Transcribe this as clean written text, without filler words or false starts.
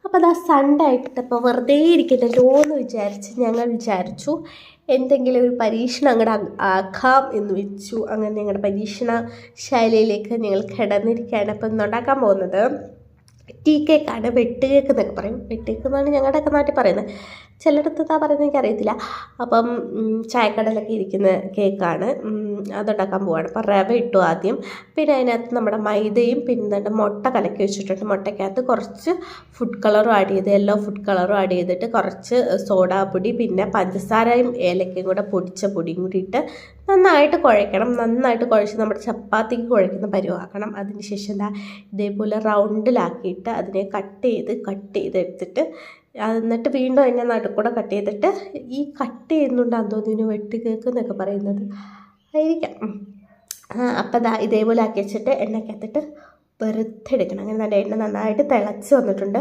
അപ്പോൾ അത് ആ സൺഡേ ആയിട്ടിപ്പോൾ വെറുതെ ഇരിക്കണ്ടല്ലോ എന്ന് ഞങ്ങൾ വിചാരിച്ചു എന്തെങ്കിലും ഒരു പരീക്ഷണം അങ്ങോട്ട് ആക്കാം എന്ന് വെച്ചു. അങ്ങനെ ഞങ്ങളുടെ പരീക്ഷണ ശൈലിയിലേക്ക് ഞങ്ങൾ കിടന്നിരിക്കുകയാണ്. അപ്പോൾ ഇന്നുണ്ടാക്കാൻ പോകുന്നത് ടീ കേക്കാണ്. വെട്ട് കേക്ക് എന്നൊക്കെ പറയും. വെട്ട് കേക്ക് എന്നാണ് ഞങ്ങളുടെയൊക്കെ നാട്ടിൽ പറയുന്നത്. ചിലയിടത്ത് പറയുന്നത് എനിക്കറിയത്തില്ല. അപ്പം ചായക്കടയിലൊക്കെ ഇരിക്കുന്ന കേക്കാണ്. അതുണ്ടാക്കാൻ പോവാണ്. അപ്പോൾ റവ ഇട്ടു ആദ്യം. പിന്നെ അതിനകത്ത് നമ്മുടെ മൈദയും പിന്നെ മുട്ട കലക്കി വെച്ചിട്ടുണ്ട്. മുട്ടയ്ക്കകത്ത് കുറച്ച് ഫുഡ് കളറും ആഡ് ചെയ്ത് യെല്ലോ ഫുഡ് കളറും ആഡ് ചെയ്തിട്ട് കുറച്ച് സോഡാപ്പൊടി പിന്നെ പഞ്ചസാരയും ഏലക്കയും കൂടെ പൊടിച്ച പൊടിയും കൂടി ഇട്ട് നന്നായിട്ട് കുഴയ്ക്കണം. നന്നായിട്ട് കുഴച്ച് നമ്മുടെ ചപ്പാത്തിക്ക് കുഴയ്ക്കുന്ന പരുവാക്കണം. അതിന് ശേഷം ഇതേപോലെ റൗണ്ടിലാക്കിയിട്ട് അതിനെ കട്ട് ചെയ്ത് എടുത്തിട്ട് എന്നിട്ട് വീണ്ടും അതിനെ നടുക്കൂടെ കട്ട് ചെയ്തിട്ട് ഈ കട്ട് ചെയ്യുന്നുണ്ടാന്ന് തോന്നുന്നു വെട്ട് കേക്ക് എന്നൊക്കെ പറയുന്നത് ആയിരിക്കാം. അപ്പം ഇതേപോലെ ആക്കി വെച്ചിട്ട് എണ്ണയ്ക്കകത്തിട്ട് വെറുതെ എടുക്കണം. അങ്ങനെ നല്ല എണ്ണ നന്നായിട്ട് തിളച്ച് വന്നിട്ടുണ്ട്.